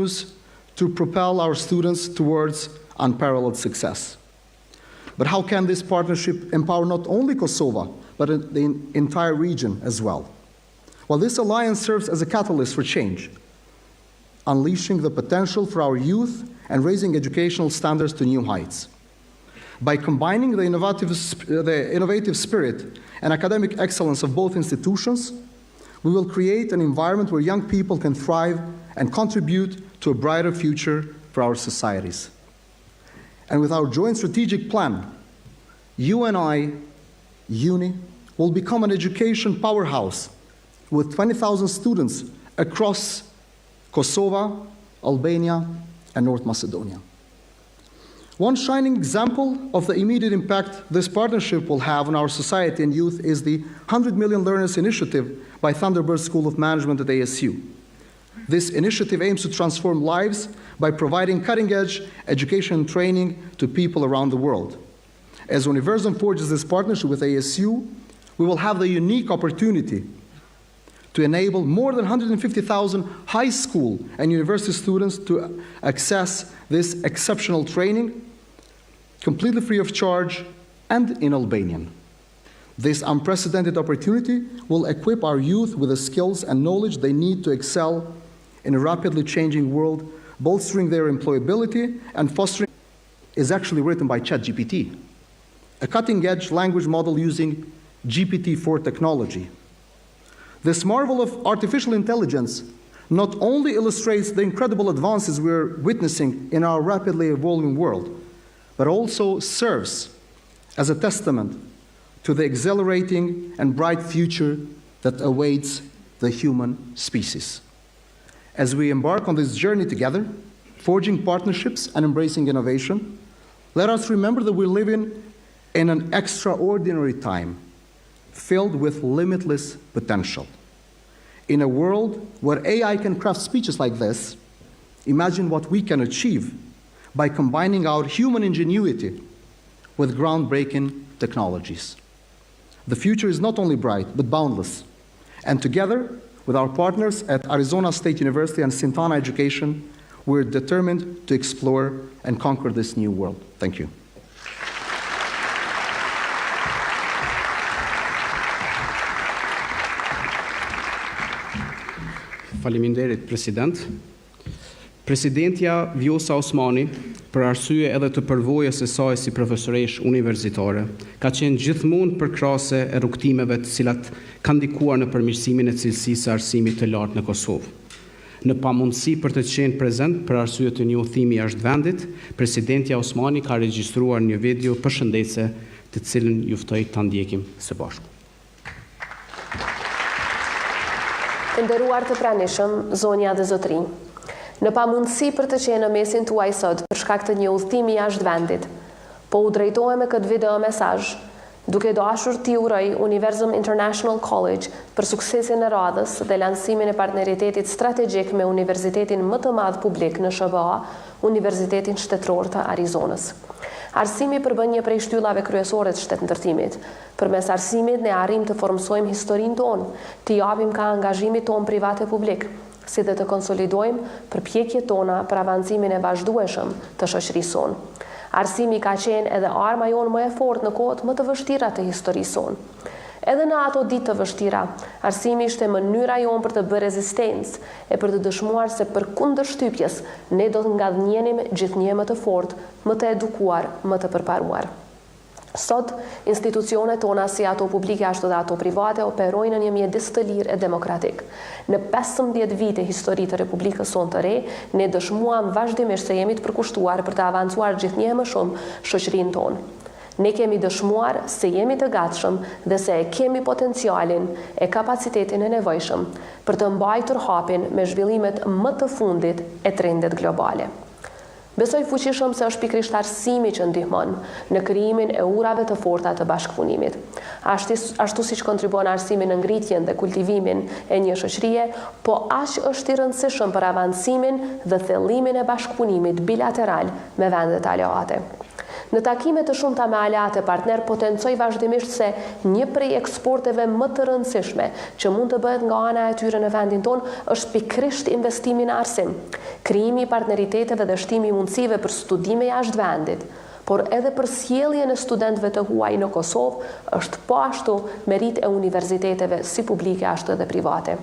use to propel our students towards unparalleled success. But how can this partnership empower not only Kosovo, but the entire region as well? Well, this alliance serves as a catalyst for change, unleashing the potential for our youth and raising educational standards to new heights. By combining the innovative spirit and academic excellence of both institutions, we will create an environment where young people can thrive and contribute to a brighter future for our societies. And with our joint strategic plan, UNI will become an education powerhouse with 20,000 students across Kosovo, Albania, and North Macedonia. One shining example of the immediate impact this partnership will have on our society and youth is the 100 Million Learners Initiative by Thunderbird School of Management at ASU. This initiative aims to transform lives by providing cutting-edge education and training to people around the world. As Universum forges this partnership with ASU, we will have the unique opportunity to enable more than 150,000 high school and university students to access this exceptional training completely free of charge and in Albanian. This unprecedented opportunity will equip our youth with the skills and knowledge they need to excel in a rapidly changing world, bolstering their employability and fostering is actually written by ChatGPT, a cutting-edge language model using GPT-4 technology. This marvel of artificial intelligence not only illustrates the incredible advances we're witnessing in our rapidly evolving world, but also serves as a testament to the exhilarating and bright future that awaits the human species. As we embark on this journey together, forging partnerships and embracing innovation, let us remember that we're living in an extraordinary time filled with limitless potential. In a world where AI can craft speeches like this, imagine what we can achieve by combining our human ingenuity with groundbreaking technologies. The future is not only bright, but boundless. And together, with our partners at Arizona State University and Sintana Education, we're determined to explore and conquer this new world. Thank you. Faleminderit, President. Presidentja Vjosa Osmani, për arsye edhe të përvojës së saj si profesoresh universitare, ka qenë gjithmonë përkrahase e rrugtimeve të cilat kanë ndikuar në përmirësimin e cilësisë së arsimit të lartë në Kosovë. Në pamundësi për të qenë prezent për arsye të një udhëtimi jashtë vendit, Presidentja Osmani ka regjistruar një video përshëndetse, të cilën ju ftoj ta ndjekim së bashku. Të nderuar të pranishëm, zonja dhe zotrinj. Në pamundësi për të qenë në mesin tuaj sot për shkak të një udhëtimi jashtë vendit, po u drejtohem me këtë video mesazh, duke dashur t'i uroj UNI-Universum International College për suksesin e radhës dhe lansimin e partneritetit strategjik me Universitetin më të madh publik në SHBA, Universitetin Shtetëror të Arizonës. Arsimi përbën një prej shtyllave kryesore të shtetëndërtimit. Përmes arsimit ne arrim të formsojmë historinë tonë, të japim ka angazhimit tonë privat e publik, si dhe të konsolidojmë përpjekjet tona për avancimin e vazhdueshëm të shoqërisë sonë. Arsimi ka qenë edhe arma jonë më e fortë në kohët më të vështira të historisë sonë. Edhe në ato ditë të vështira, arsimi ishte mënyra jonë për të bërë rezistencë e për të dëshmuar se përkundër shtypjes ne do të ngadhnjenim gjithnjë më të fortë, më të edukuar, më të përparuar. Sot, institucionet tona si ato publike ashtu dhe ato private operojnë në një mjedis të lirë e demokratik. Në 15 vite histori të Republikës sonë të re, ne dëshmuam vazhdimisht se jemi të përkushtuar për të avancuar gjithnjë më shumë shoqërinë tonë. Ne kemi dëshmuar se jemi të gatshëm dhe se e kemi potencialin e kapacitetin e nevojshëm për të mbajtur hapin me zhvillimet më të fundit e trendet globale. Besoj fuqishëm se është pikërisht arsimi që ndihmon në krijimin e urave të forta të bashkëpunimit. Ashtu siç kontribon arsimi në ngritjen dhe kultivimin e një shoqërie, po aq është i rëndësishëm për avancimin dhe thellimin e bashkëpunimit bilateral me vendet aleate. Në takime të shumta me aleate partner potencoj vazhdimisht se një prej eksporteve më të rëndësishme që mund të bëhet nga ana e tyre në vendin tonë është pikërisht investimi në arsim, krijimi i partneriteteve dhe shtimi i mundësive për studime jashtë vendit, por edhe për sjelljen e studentëve të huaj në Kosovë është po ashtu merit e universiteteve si publike ashtu edhe private.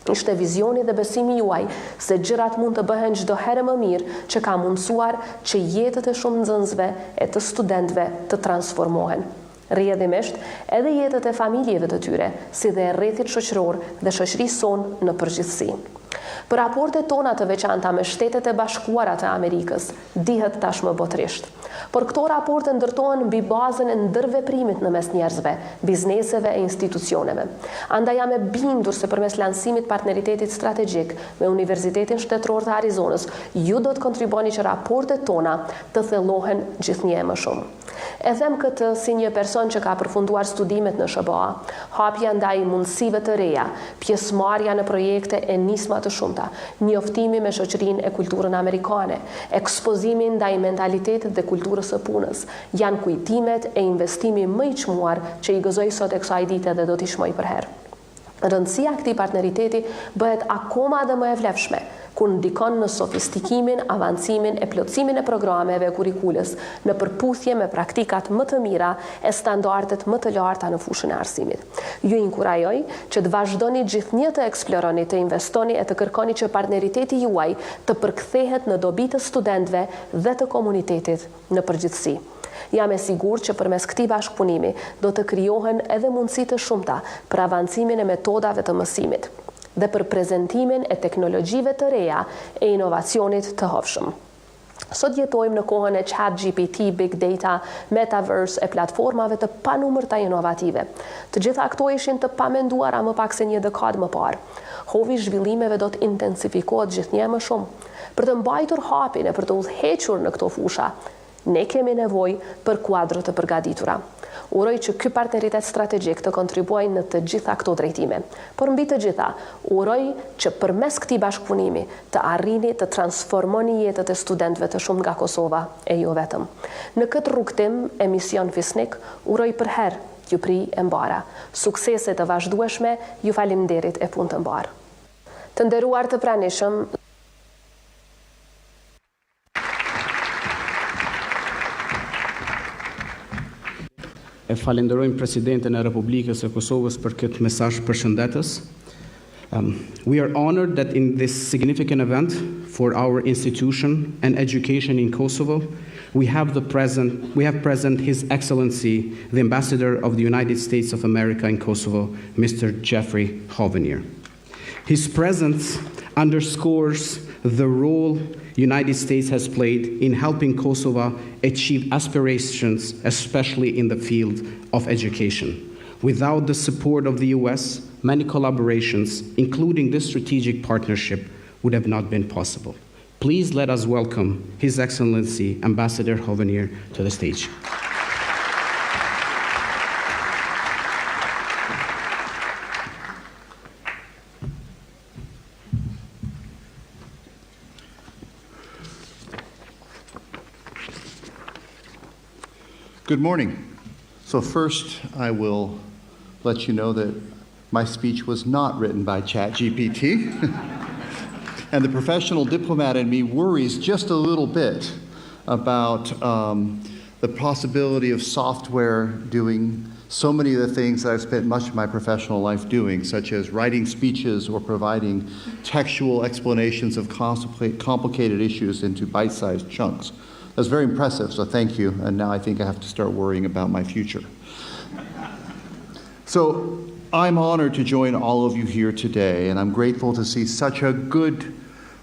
Ishte vizioni dhe besimi juaj se gjërat mund të bëhen çdo herë më mirë që ka mundësuar që jetët e shumë nxënësve e të studentëve të transformohen. Rrjedhimisht, edhe jetët e familjeve të tyre, si dhe rrethit shoqëror dhe shoqërisë sonë në përgjithësi. Për raportet tona të veçanta me Shtetet e Bashkuara të Amerikës, dihet tashmë botërisht. Por këto raporte ndërtohen mbi bazën e ndërveprimit në mes njerëzve, bizneseve e institucioneve. Andaj jam e bindur se përmes lansimit partneritetit strategjik me Universitetin Shtetëror të Arizonës, ju do të kontribuani që raportet tona të thellohen gjithnjë më shumë. E them këtë si një person që ka përfunduar studimet në SHBA, hapja ndaj mundësive të reja, pjesëmarrja në projekte e nisma të shumta, njoftimi me shoqërinë e kulturën amerikane, ekspozimi ndaj mentalitetit dhe kulturës së punës, janë kujtimet e investimi më i çmuar që i gëzoj sot e kësaj dite dhe do t'i shmoj përherë. Rëndësia e këtij partneriteti bëhet akoma dhe më e vlefshme, kur ndikon në sofistikimin, avancimin e plotësimin e programeve kurrikulës në përputhje me praktikat më të mira e standardet më të larta në fushën e arsimit. Ju inkurajoj që të vazhdoni gjithnjë të eksploroni, të investoni e të kërkoni që partneriteti juaj të përkthehet në dobi të studentëve dhe të komunitetit në përgjithësi. Jam e sigurt që përmes këtij bashkëpunimi do të krijohen edhe mundësi të shumta për avancimin e metodave të mësimit dhe për prezentimin e teknologjive të reja e inovacionit të hovshëm. Sot jetojmë në kohën e ChatGPT, Big Data, Metaverse e platformave të panumërta inovative. Të gjitha këto ishin të pamenduara më pak se një dekadë më parë. Hovi zhvillimeve do të intensifikohet gjithnjë më shumë. Për të mbajtur hapin e për të udhëhequr në këto fusha, ne kemi nevojë për kuadro të përgatitura. Uroj që ky partneritet strategjik të kontribuojë në të gjitha këto drejtime. Por mbi të gjitha, uroj që përmes këtij bashkëpunimi të arrini të transformoni jetët e studentëve të shumë nga Kosova e jo vetëm. Në këtë rrugtim e mision Fisnik, uroj për herë ju pri e mbara. Suksese të vazhdueshme, ju faleminderit e punë të mbarë. Të nderuar të pranishëm, E falenderojmë Presidentin e Republikës e Kosovës për këtë mesazh përshëndetës. We are honored that in this significant event for our institution and education in Kosovo, we have present His Excellency, the Ambassador of the United States of America in Kosovo, Mr. Jeffrey Hovenier. His presence underscores the role United States has played in helping Kosovo achieve aspirations, especially in the field of education. Without the support of the US, many collaborations, including this strategic partnership, would have not been possible. Please let us welcome His Excellency Ambassador Hovenier to the stage. Good morning. So first, I will let you know that my speech was not written by ChatGPT. And the professional diplomat in me worries just a little bit about the possibility of software doing so many of the things that I've spent much of my professional life doing, such as writing speeches or providing textual explanations of complicated issues into bite-sized chunks. That's very impressive, so thank you. And now I think I have to start worrying about my future. So I'm honored to join all of you here today, and I'm grateful to see such a good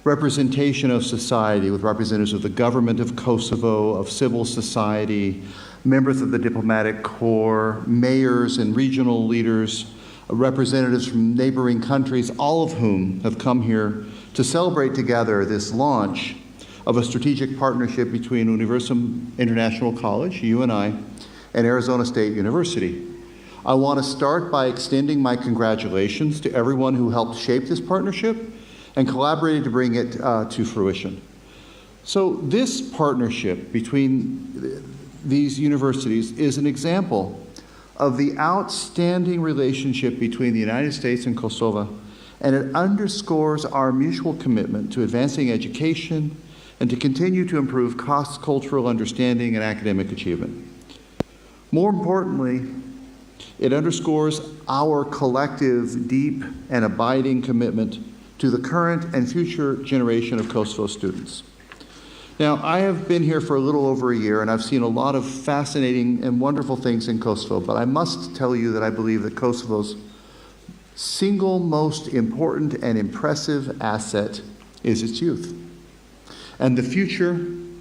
representation of society with representatives of the government of Kosovo, of civil society, members of the diplomatic corps, mayors and regional leaders, representatives from neighboring countries, all of whom have come here to celebrate together this launch of a strategic partnership between UNI-Universum International College, UNI, and Arizona State University. I want to start by extending my congratulations to everyone who helped shape this partnership and collaborated to bring it to fruition. So this partnership between these universities is an example of the outstanding relationship between the United States and Kosovo, and it underscores our mutual commitment to advancing education and to continue to improve cross-cultural understanding and academic achievement. More importantly, it underscores our collective, deep, and abiding commitment to the current and future generation of Kosovo students. Now, I have been here for a little over a year, and I've seen a lot of fascinating and wonderful things in Kosovo, but I must tell you that I believe that Kosovo's single most important and impressive asset is its youth and the future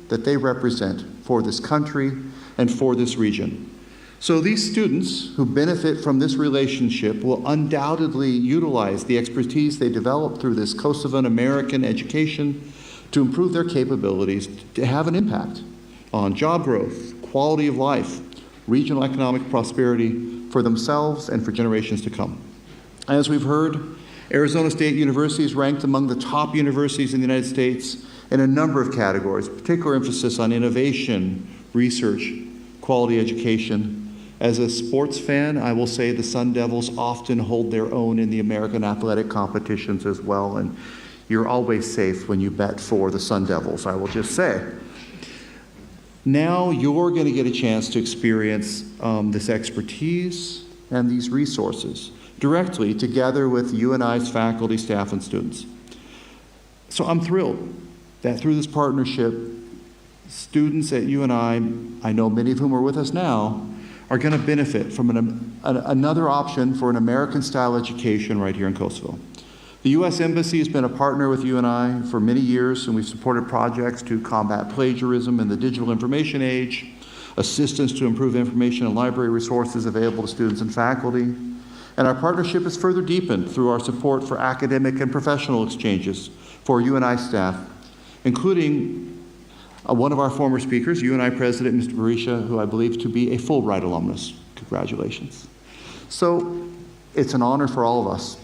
that they represent for this country and for this region. So these students who benefit from this relationship will undoubtedly utilize the expertise they develop through this Kosovan American education to improve their capabilities to have an impact on job growth, quality of life, regional economic prosperity for themselves and for generations to come. As we've heard, Arizona State University is ranked among the top universities in the United States in a number of categories, particular emphasis on innovation, research, quality education. As a sports fan, I will say the Sun Devils often hold their own in the American athletic competitions as well, and you're always safe when you bet for the Sun Devils, I will just say. Now you're going to get a chance to experience this expertise and these resources directly together with UNI's faculty, staff, and students. So I'm thrilled that through this partnership, students at UNI, I know many of whom are with us now, are going to benefit from another option for an American-style education right here in Kosovo. The U.S. Embassy has been a partner with UNI for many years, and we've supported projects to combat plagiarism in the digital information age, assistance to improve information and library resources available to students and faculty. And our partnership is further deepened through our support for academic and professional exchanges for UNI staff, including one of our former speakers, UNI President Mr. Berisha, who I believe to be a Fulbright alumnus. Congratulations. So it's an honor for all of us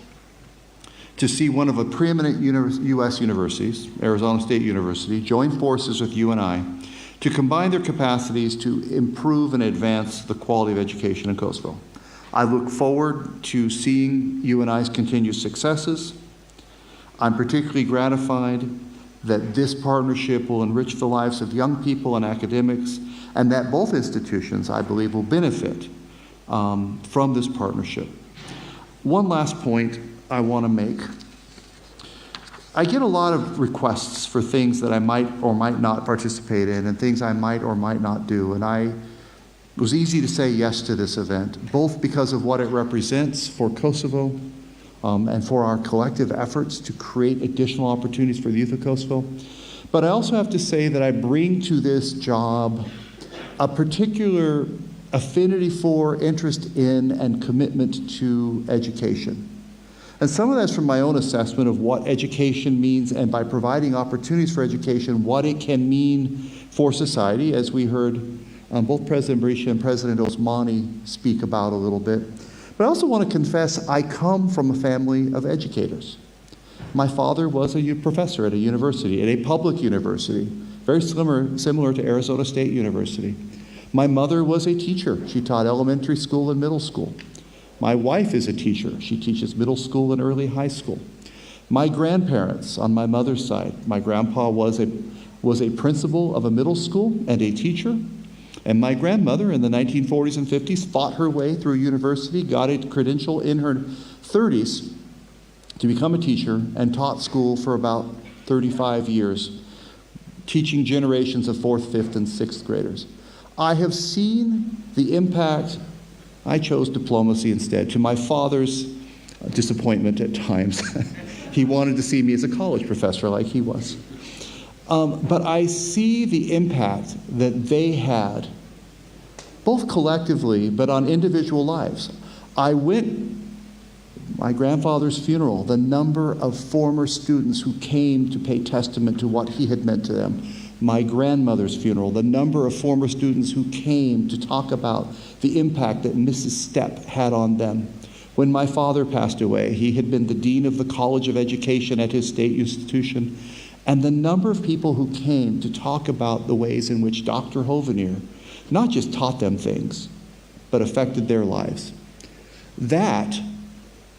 to see one of the preeminent U.S. universities, Arizona State University, join forces with UNI to combine their capacities to improve and advance the quality of education in Kosovo. I look forward to seeing UNI's continued successes. I'm particularly gratified that this partnership will enrich the lives of young people and academics, and that both institutions, I believe, will benefit from this partnership. One last point I want to make. I get a lot of requests for things that I might or might not participate in and things I might or might not do, and it was easy to say yes to this event, both because of what it represents for Kosovo and for our collective efforts to create additional opportunities for the youth of Kosovo. But I also have to say that I bring to this job a particular affinity for, interest in, and commitment to education. And some of that's from my own assessment of what education means, and by providing opportunities for education, what it can mean for society, as we heard both President Berisha and President Osmani speak about a little bit. But I also want to confess I come from a family of educators. My father was a professor at a university, at a public university, very similar to Arizona State University. My mother was a teacher. She taught elementary school and middle school. My wife is a teacher. She teaches middle school and early high school. My grandparents on my mother's side, my grandpa was a principal of a middle school and a teacher. And my grandmother in the 1940s and 50s fought her way through university, got a credential in her 30s to become a teacher, and taught school for about 35 years, teaching generations of 4th, 5th, and 6th graders. I have seen the impact. I chose diplomacy instead, to my father's disappointment at times. He wanted to see me as a college professor like he was. But I see the impact that they had, both collectively, but on individual lives. I went, my grandfather's funeral, the number of former students who came to pay testament to what he had meant to them. My grandmother's funeral, the number of former students who came to talk about the impact that Mrs. Stepp had on them. When my father passed away, he had been the dean of the College of Education at his state institution. And the number of people who came to talk about the ways in which Dr. Hovenier not just taught them things, but affected their lives. That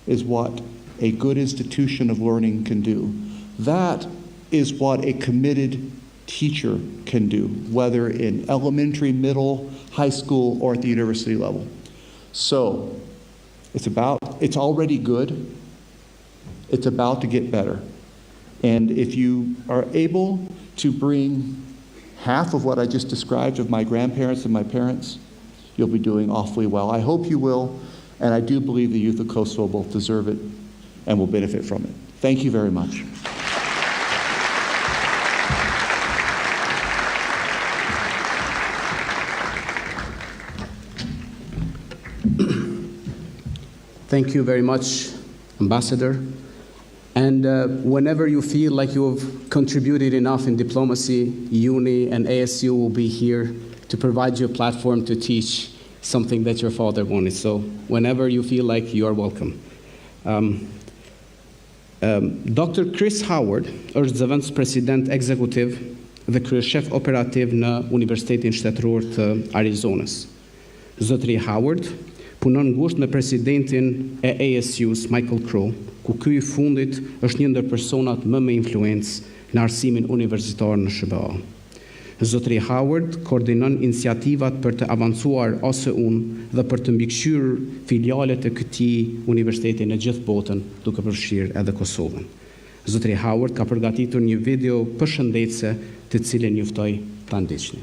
is what a good institution of learning can do. That is what a committed teacher can do, whether in elementary, middle, high school, or at the university level. So it's already good. It's about to get better. And if you are able to bring half of what I just described of my grandparents and my parents, you'll be doing awfully well. I hope you will, and I do believe the youth of Kosovo both deserve it and will benefit from it. Thank you very much. Thank you very much, Ambassador. And whenever you feel like you have contributed enough in diplomacy, UNI and ASU will be here to provide you a platform to teach something that your father wanted. So whenever you feel like you are welcome. Dr. Chris Howard është zëvendës president ekzekutiv dhe kryeshef operativ në Universitetin Shtetëror të Arizonës. Zotëri Howard punon ngushtë me presidentin e ASU-s, Michael Crow, ku ky I fundit është një ndër personat më me influencë në arsimin universitar në SHBA. Zotëri Howard koordinon iniciativat për të avancuar ASU-n dhe për të mbikëqyrë filialet e këtij universiteti në gjithë botën, duke përfshirë edhe Kosovën. Zotëri Howard ka përgatitur një video përshëndetëse të cilin ju ftoj ta ndiqni.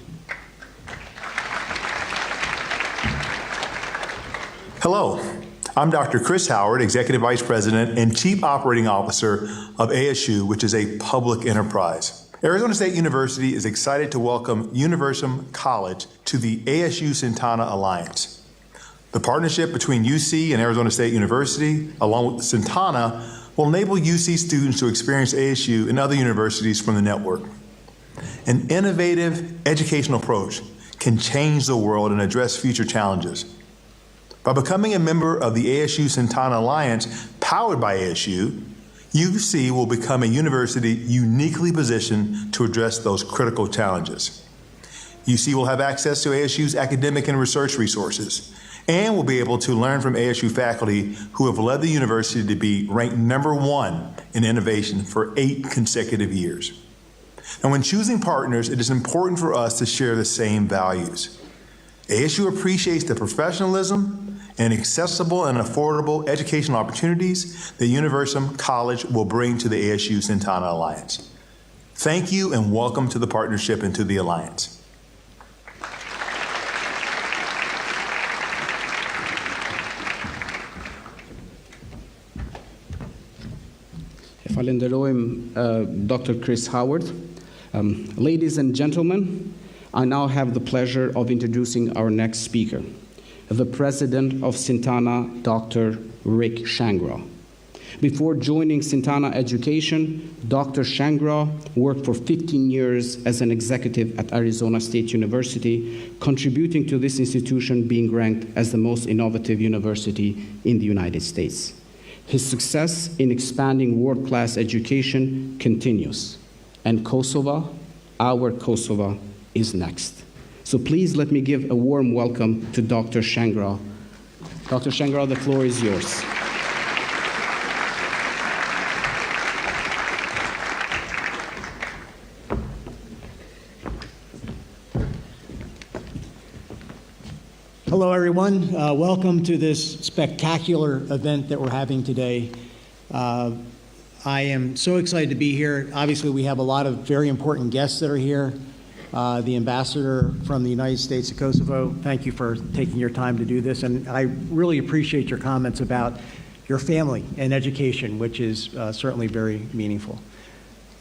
Hello, I'm Dr. Chris Howard, Executive Vice President and Chief Operating Officer of ASU, which is a public enterprise. Arizona State University is excited to welcome UNI-Universum College to the ASU-Sintana Alliance. The partnership between UC and Arizona State University, along with Sintana, will enable UC students to experience ASU and other universities from the network. An innovative educational approach can change the world and address future challenges. By becoming a member of the ASU-Sintana Alliance, powered by ASU, UC will become a university uniquely positioned to address those critical challenges. UC will have access to ASU's academic and research resources, and will be able to learn from ASU faculty who have led the university to be ranked #1 in innovation for 8 consecutive years. And when choosing partners, it is important for us to share the same values. ASU appreciates the professionalism and accessible and affordable educational opportunities that UNI-Universum College will bring to the ASU-Sintana Alliance. Thank you and welcome to the partnership and to the Alliance. Falenderojmë Dr. Chris Howard. Ladies and gentlemen, I now have the pleasure of introducing our next speaker, the president of Sintana, Dr. Rick Shangra. Before joining Sintana Education, Dr. Shangra worked for 15 years as an executive at Arizona State University, contributing to this institution being ranked as the most innovative university in the United States. His success in expanding world-class education continues, and Kosovo, our Kosovo, is next. So please let me give a warm welcome to Dr. Shangra. Dr. Shangra, the floor is yours. Hello, everyone. Welcome to this spectacular event that we're having today. I am so excited to be here. Obviously, we have a lot of very important guests that are here. The ambassador from the United States of Kosovo, thank you for taking your time to do this. And I really appreciate your comments about your family and education, which is certainly very meaningful.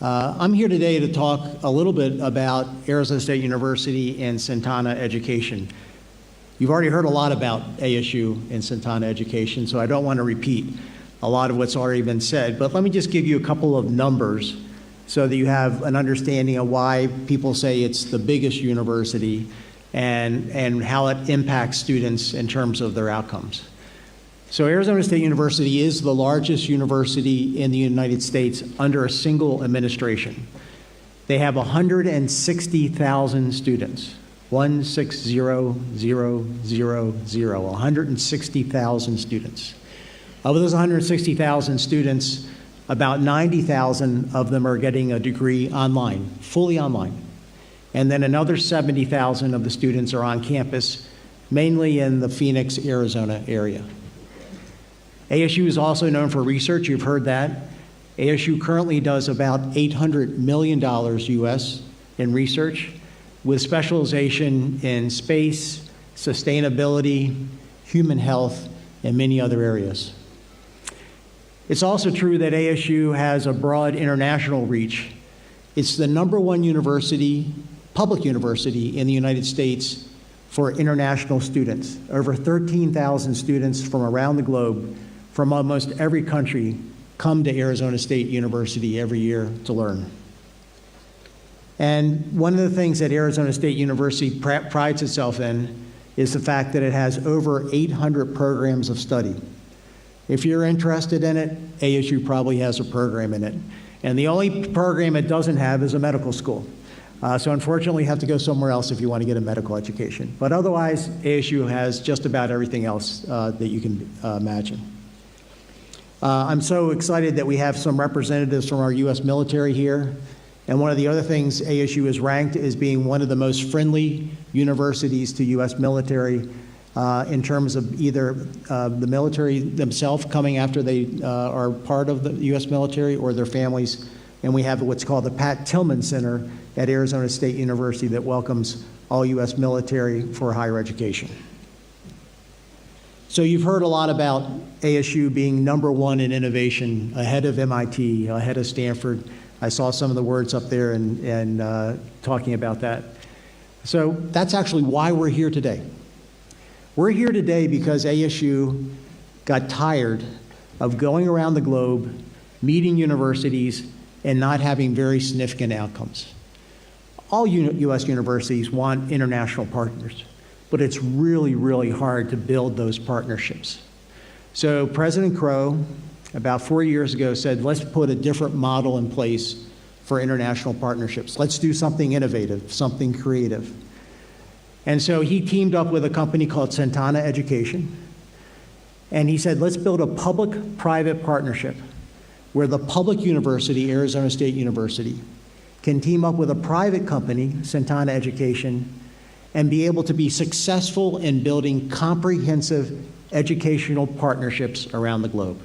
I'm here today to talk a little bit about Arizona State University and Sintana education. You've already heard a lot about ASU and Sintana education, so I don't want to repeat a lot of what's already been said, but let me just give you a couple of numbers so that you have an understanding of why people say it's the biggest university and how it impacts students in terms of their outcomes. So Arizona State University is the largest university in the United States under a single administration. They have 160,000 students. 160,000, 160,000 students. Of those 160,000 students, about 90,000 of them are getting a degree online, fully online. And then another 70,000 of the students are on campus, mainly in the Phoenix, Arizona area. ASU is also known for research, you've heard that. ASU currently does about $800 million US in research, with specialization in space, sustainability, human health, and many other areas. It's also true that ASU has a broad international reach. It's the #1 university, public university in the United States for international students. Over 13,000 students from around the globe, from almost every country, come to Arizona State University every year to learn. And one of the things that Arizona State University prides itself in is the fact that it has over 800 programs of study. If you're interested in it, ASU probably has a program in it. And the only program it doesn't have is a medical school. So unfortunately, you have to go somewhere else if you want to get a medical education. But otherwise, ASU has just about everything else that you can imagine. I'm so excited that we have some representatives from our U.S. military here. And one of the other things ASU is ranked as being one of the most friendly universities to U.S. military in terms of either the military themselves coming after they are part of the U.S. military or their families. And we have what's called the Pat Tillman Center at Arizona State University that welcomes all U.S. military for higher education. So you've heard a lot about ASU being #1 in innovation, ahead of MIT, ahead of Stanford. I saw some of the words up there and talking about that. So that's actually why we're here today. We're here today because ASU got tired of going around the globe, meeting universities, and not having very significant outcomes. All U.S. universities want international partners, but it's really, really hard to build those partnerships. So President Crow, about 4 years ago, said, let's put a different model in place for international partnerships. Let's do something innovative, something creative. And so he teamed up with a company called Santana Education, and he said, let's build a public-private partnership where the public university, Arizona State University, can team up with a private company, Santana Education, and be able to be successful in building comprehensive educational partnerships around the globe.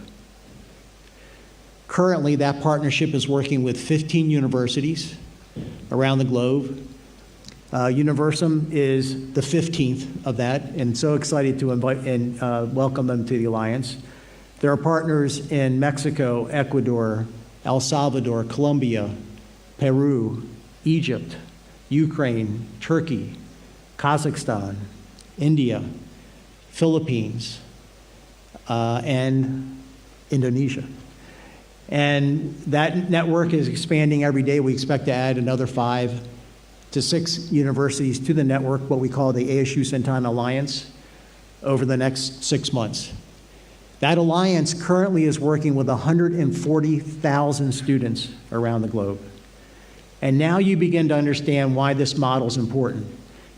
Currently, that partnership is working with 15 universities around the globe. Universum is the 15th of that, and so excited to invite and welcome them to the Alliance. There are partners in Mexico, Ecuador, El Salvador, Colombia, Peru, Egypt, Ukraine, Turkey, Kazakhstan, India, Philippines, and Indonesia. And that network is expanding every day. We expect to add another 5 to 6 universities to the network, what we call the ASU Santana Alliance, over the next 6 months. That alliance currently is working with 140,000 students around the globe. And now you begin to understand why this model is important.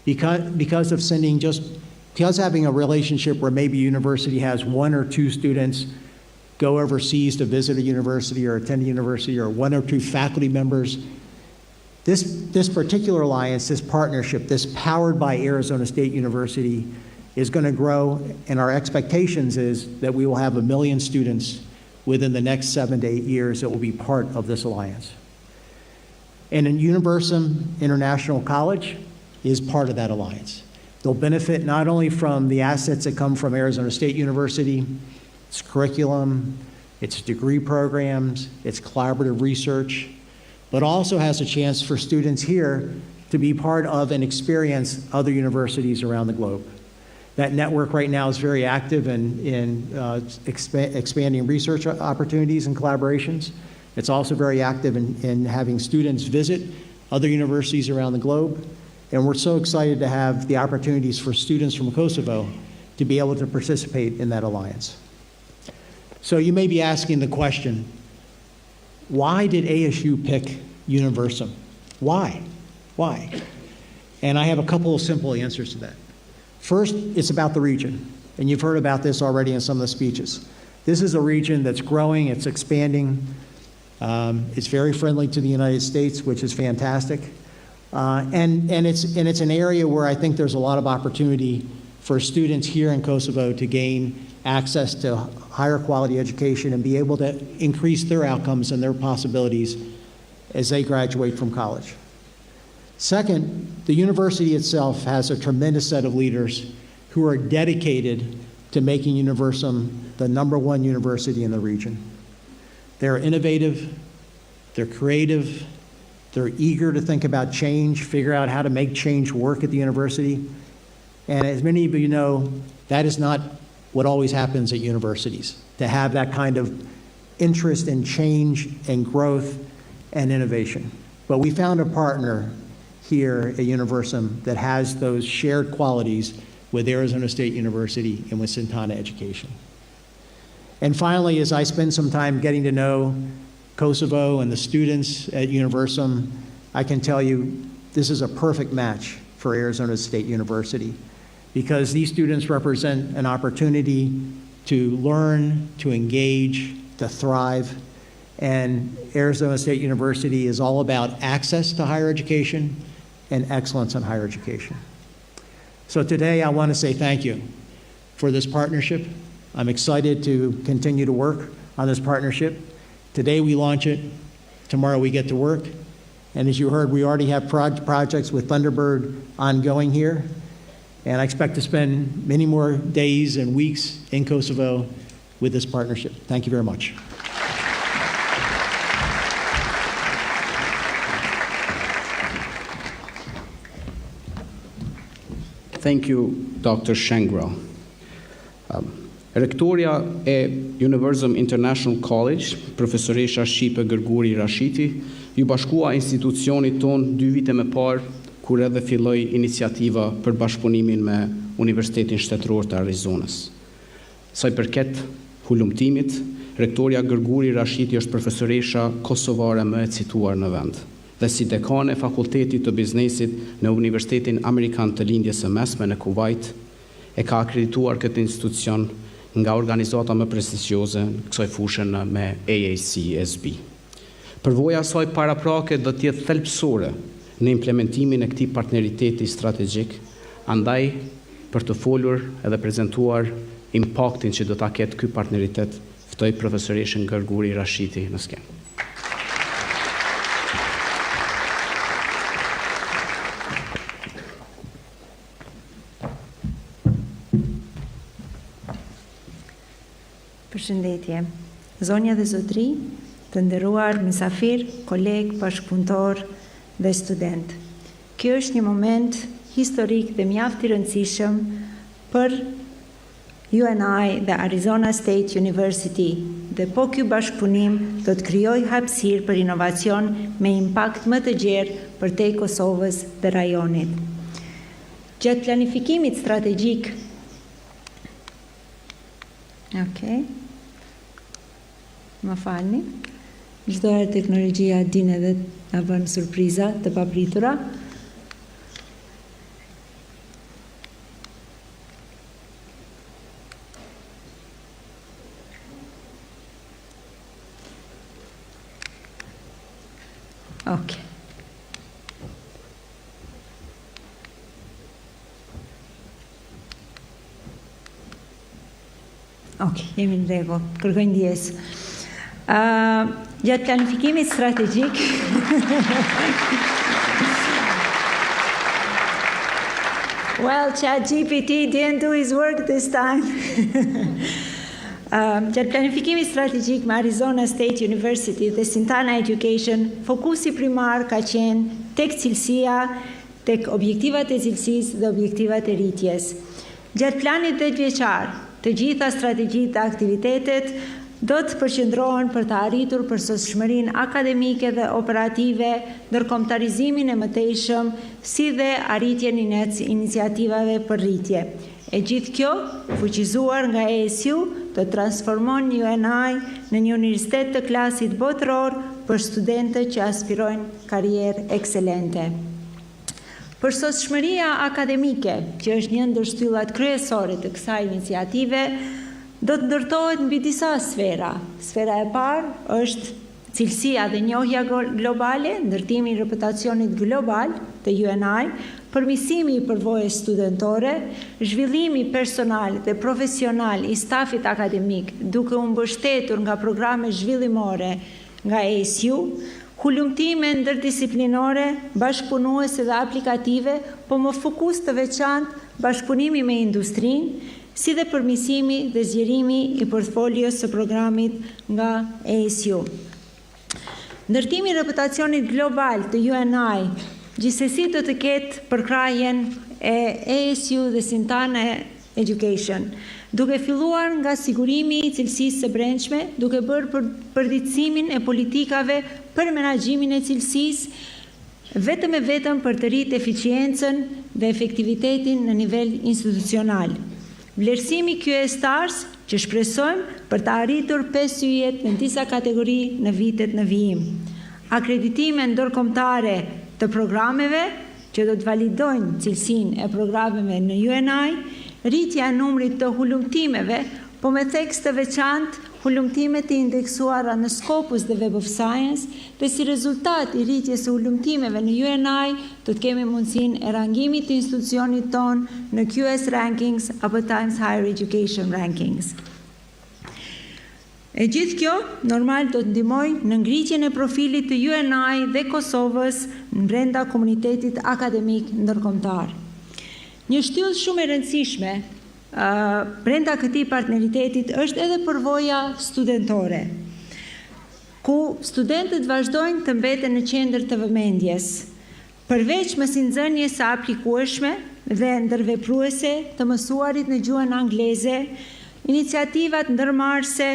Because of having a relationship where maybe a university has 1 or 2 students go overseas to visit a university or attend a university, or 1 or 2 faculty members, this particular alliance, this partnership, this powered by Arizona State University, is going to grow, and our expectations is that we will have 1 million students within the next 7 to 8 years that will be part of this alliance. And UNI-Universum International College is part of that alliance. They'll benefit not only from the assets that come from Arizona State University, its curriculum, its degree programs, its collaborative research, but also has a chance for students here to be part of and experience other universities around the globe. That network right now is very active in expanding research opportunities and collaborations. It's also very active in having students visit other universities around the globe. And we're so excited to have the opportunities for students from Kosovo to be able to participate in that alliance. So you may be asking the question, why did ASU pick Universum? Why? Why? And I have a couple of simple answers to that. First, it's about the region. And you've heard about this already in some of the speeches. This is a region that's growing, it's expanding. It's very friendly to the United States, which is fantastic. And it's an area where I think there's a lot of opportunity for students here in Kosovo to gain access to higher quality education and be able to increase their outcomes and their possibilities as they graduate from college. Second, the university itself has a tremendous set of leaders who are dedicated to making Universum the #1 university in the region. They're innovative, they're creative, they're eager to think about change, figure out how to make change work at the university. And as many of you know, that is not what always happens at universities, to have that kind of interest in change and growth and innovation. But we found a partner here at Universum that has those shared qualities with Arizona State University and with Santana Education. And finally, as I spend some time getting to know Kosovo and the students at Universum, I can tell you this is a perfect match for Arizona State University, because these students represent an opportunity to learn, to engage, to thrive. And Arizona State University is all about access to higher education and excellence in higher education. So today I want to say thank you for this partnership. I'm excited to continue to work on this partnership. Today we launch it, tomorrow we get to work. And as you heard, we already have projects with Thunderbird ongoing here. And I expect to spend many more days and weeks in Kosovo with this partnership. Thank you very much. Thank you, Dr. Shengro. Rektoria e Universum International College, profesoresha Shqipe Gërguri Rashiti, ju bashkua institucionit ton 2 vite më parë, kur edhe filloi iniciativa për bashkëpunimin me Universitetin Shtetëror të Arizonës. Sa i përket hulumtimit, Rektoria Gërguri Rashiti është profesoresha kosovare më e cituar në vend, dhe si dekane e Fakultetit të Biznesit në Universitetin Amerikan të Lindjes së Mesme në Kuwait, e ka akredituar këtë institucion nga organizata më prestigjioze në kësaj fushë me AACSB. Përvoja e saj paraprake do të jetë thelbësore në implementimin e këtij partneriteti strategjik, andaj për të folur edhe prezantuar impaktin që do ta ketë ky partneritet, ftoj profesoreshën Gërguri Rashiti në skenë. Përshëndetje, zonja dhe zotri, të nderuar mysafir, koleg, bashkëpunëtor dhe student. Kjo është një moment historik dhe mjaft i rëndësishëm për UNI dhe Arizona State University, dhe po ky bashkëpunim do të krijojë hapësirë për inovacion me impakt më të gjerë përtej Kosovës dhe rajonit. Gjatë planifikimit strategjik, më falni, çdo herë teknologjia din edhe na bën surpriza të papritura. Okay. Ok, jemi në rregull, kërkoj ndjesë. Gjatë planifikimit strategjik, well, ChatGPT didn't do his work this time. Gjatë planifikimit strategjik me Arizona State University dhe Santana Education, fokusi primar ka qenë tek cilësia, tek objektivat e cilësisë dhe objektivat e rritjes. Gjatë planit 10 vjeçar, të gjitha strategjitë dhe aktivitetet do të përqendrohen për të arritur përsosshmërinë akademike dhe operative, ndërkombëtarizimin e mëtejshëm, si dhe arritjen e iniciativave për rritje. E gjithë kjo, fuqizuar nga ASU, të transformon UNI në një universitet të klasit botëror për studentët që aspirojnë karrierë ekselente. Përsosshmëria akademike, që është një ndër shtyllat kryesore të kësaj iniciative, do të ndërtohet mbi disa sfera. Sfera e parë është cilësia dhe njohja globale, ndërtimi i reputacionit global të UNI, përmirësimi i përvojës studentore, zhvillimi personal dhe profesional i stafit akademik, duke u mbështetur nga programe zhvillimore nga ASU, hulumtime ndërdisiplinore, bashkëpunuese dhe aplikative, po më fokus të veçantë bashkëpunimi me industrinë, si dhe përmirësimi dhe zgjerimi i portfolios së programit nga ASU. Ndërtimi i reputacionit global të UNI gjithsesi do të ketë përkrahjen e ASU dhe Sintana Education, duke filluar nga sigurimi i cilësisë së brendshme, duke bërë përditësimin e politikave për menaxhimin e cilësisë, vetëm e vetëm për të rritë eficiencën dhe efektivitetin në nivel institucional. Vlerësimi QS-Stars, që shpresojmë për të arritur 5 yjet në disa kategori në vitet në vijim. Akreditime ndërkombëtare të programeve, që do të validojnë cilësinë e programeve në UNI, rritja e numrit të hulumtimeve, po me theks të veçantë, hulumtime të indeksuara në Scopus dhe Web of Science, dhe si rezultat i rritjes së hulumtimeve në UNI, do të kemi mundësinë e rangimit të institucionit tonë në QS Rankings apo Times Higher Education Rankings. E gjithë kjo, normal do të ndihmojë në ngritjen e profilit të UNI dhe Kosovës në brenda komunitetit akademik ndërkombëtar. Një shtyllë shumë e rëndësishme brenda këtij partneritetit është edhe përvoja studentore, ku studentët vazhdojnë të mbeten në qendër të vëmendjes, përveç mësimdhënies së aplikueshme dhe ndërvepruese të mësuarit në gjuhën angleze, iniciativat ndërmarrëse,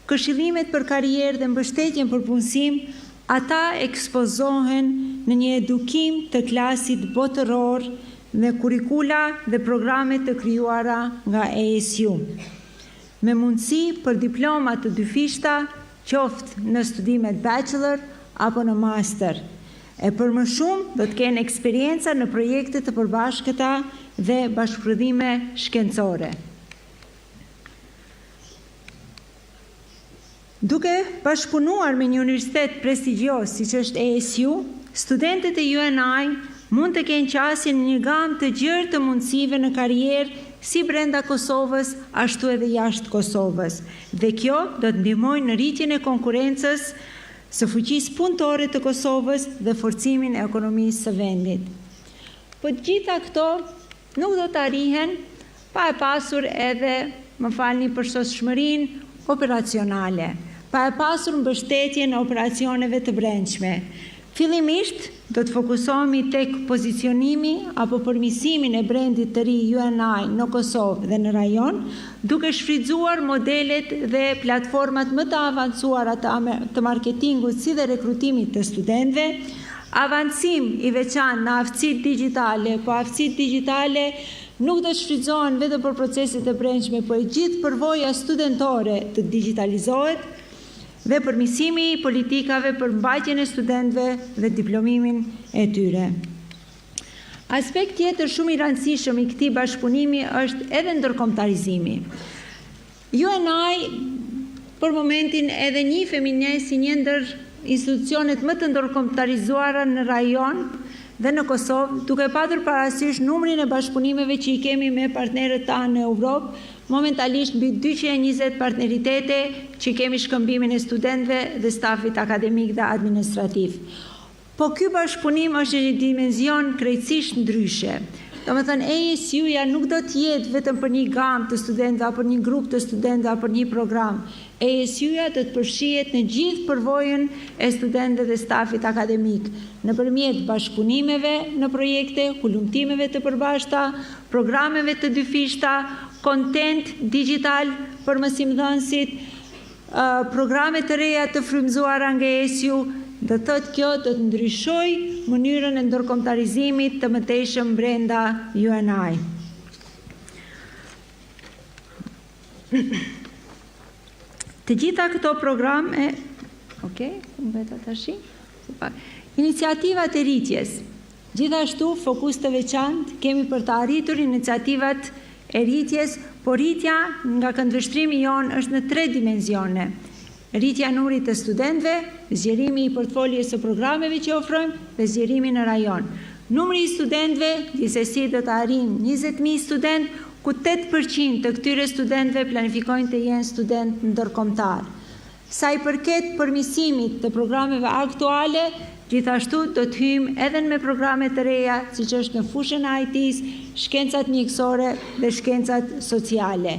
këshillimet për karrierë dhe mbështetjen për punësim, ata ekspozohen në një edukim të klasit botëror dhe kurikula dhe programe të krijuara nga ASU, me mundësi për diploma të dyfishta, qoftë në studimet bachelor apo në master. E për më shumë do të kenë eksperienca në projekte të përbashkëta dhe bashkëprodhime shkencore. Duke bashkëpunuar me një universitet prestigjos siç është ASU, studentët e UNI mund të kenë qasje në një gamë të gjerë të mundësive në karrierë si brenda Kosovës, ashtu edhe jashtë Kosovës. Dhe kjo do të ndihmojë në rritjen e konkurrencës së fuqisë punëtore të Kosovës dhe forcimin e ekonomisë së vendit. Po të gjitha këto nuk do të arrihen pa e pasur edhe, më falni, përsosshmërinë operacionale, pa e pasur mbështetjen e operacioneve të brendshme. Fillimisht, do të fokusohemi tek pozicionimi apo përmirësimin e brendit të ri UNI në Kosovë dhe në rajon, duke shfrytzuar modelet dhe platformat më të avancuara të marketingut si dhe rekrutimit të studentëve, avancim i veçantë në aftësitë digjitale, po aftësitë digjitale nuk do të shfrytëzohen vetëm për proceset e brendshme, po e gjithë përvoja studentore të digjitalizohet, dhe përmirësimi i politikave për mbajtjen e studentëve dhe diplomimin e tyre. Aspekt tjetër shumë i rëndësishëm i këtij bashkëpunimi është edhe ndërkombëtarizimi. UNI për momentin edhe njihemi ne si një ndër institucionet më të ndërkombëtarizuara në rajon dhe në Kosovë, duke patur parasysh numrin e bashkëpunimeve që i kemi me partnerët tanë në Europë, momentalisht mbi 220 partneritete që kemi shkëmbimin e studentëve dhe stafit akademik dhe administrativ. Po ky bashkëpunim është një dimension krejtësisht ndryshe. Domethënë ASU-ja nuk do të jetë vetëm për një gamë të studentëve apo një grup të studentëve apo një program. ASU-ja do të përfshihet në gjithë përvojën e studentëve dhe stafit akademik, nëpërmjet bashkëpunimeve në projekte, hulumtimeve të përbashkëta, programeve të dyfishta, kontent digital për mësimdhënësit, programe të reja të frymëzuara nga ASU. Do thotë kjo do të ndryshojë mënyrën e ndërkombëtarizimit të mëtejshëm brenda UNI. Të gjitha këto programe, iniciativat e rritjes Gjithashtu, fokus të veçantë kemi për të arritur iniciativat e rritjes, por rritja nga këndvështrimi jonë është në 3 dimensione. Rritja e numrit të studentëve, zgjerimi i portfolio's së programeve që ofrojmë dhe zgjerimi në rajon. Numri i studentëve, gjithsesi do të arrijmë 20.000 studentë, ku 8% të këtyre studentëve planifikojnë të jenë studentë ndërkombëtar. Sa i përket përmirësimit të programeve aktuale, gjithashtu do të hyjmë edhe me programe të reja, siç është në fushën e IT-s, shkencat mjekësore dhe shkencat sociale.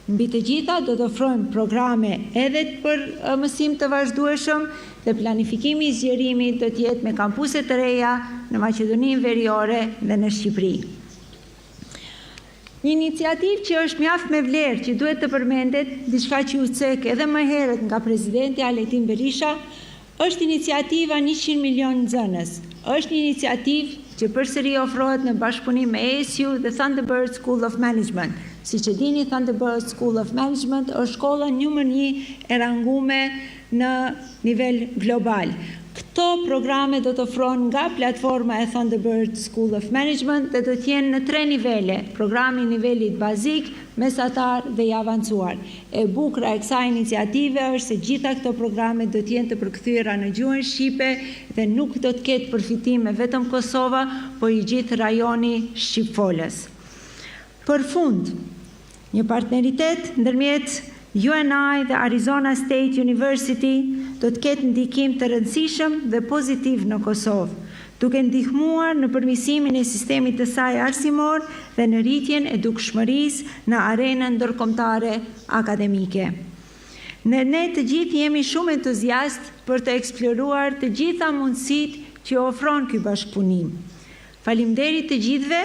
Mbi të gjitha do të ofrojmë programe edhe për mësim të vazhdueshëm dhe planifikimi i zgjerimit do të jetë me kampuse të reja në Maqedoninë Veriore dhe në Shqipëri. Një iniciativë që është mjaft me vlerë që duhet të përmendet, diçka që u cek edhe më herët nga presidenti Aletin Berisha, është iniciativa 100 milion nxënës. Është një iniciativë që përsëri ofrohet në bashkëpunim me ASU dhe Thunderbird School of Management. Siç e dini, Thunderbird School of Management është shkolla numër 1 e ranguar në nivel global. Këto programe do të ofrohen nga platforma e Thunderbird School of Management dhe do të jenë në 3 nivele, programi nivelit bazik, mesatar dhe i avancuar. E bukura e kësaj iniciative është se gjitha këto programe do të jenë të përkthyera në gjuhën shqipe dhe nuk do të ketë përfitime vetëm Kosova, por i gjithë rajoni shqipfolës. Për fund, një partneritet ndërmjet UNI dhe Arizona State University do të ketë ndikim të rëndësishëm dhe pozitiv në Kosovë, duke ndihmuar në përmirësimin e sistemit të saj arsimor dhe në rritjen e dukshmërisë në arenën ndërkombëtare akademike. Ne të gjithë jemi shumë entuziast për të eksploruar të gjitha mundësitë që ofron ky bashkëpunim. Faleminderit të gjithëve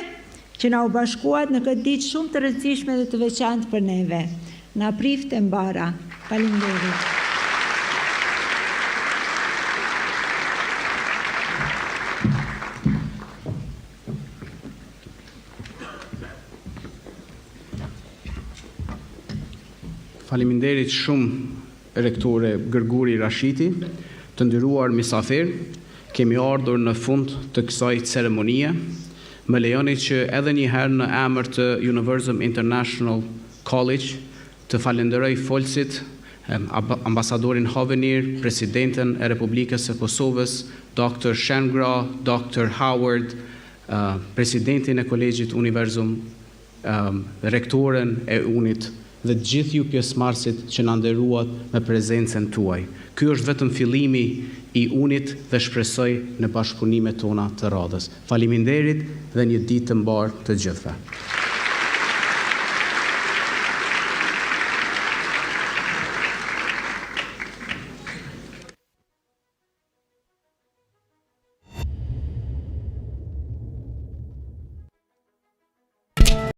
që na u bashkuat në këtë ditë shumë të rëndësishme dhe të veçantë për neve. Na prift e mbara. Faleminderit. Faleminderit shumë rektore Gërguri Rashiti, të nderuar mysafir, kemi ardhur në fund të kësaj ceremonie. Më lejoni që edhe një herë në emër të UNI-Universum International College të falenderoj folësit, ambasadorin Hovenir, presidenten e Republikës së Kosovës, Dr. Shengra, Dr. Howard, presidentin e Kolegjit Universum, rektoren e UNIT dhe gjithë ju pjesëmarrësit që na nderuat me prezencën tuaj. Ky është vetëm fillimi i UNIT dhe shpresoj në bashkëpunimet tona të radhës. Faleminderit dhe një ditë të mbarë të gjithëve.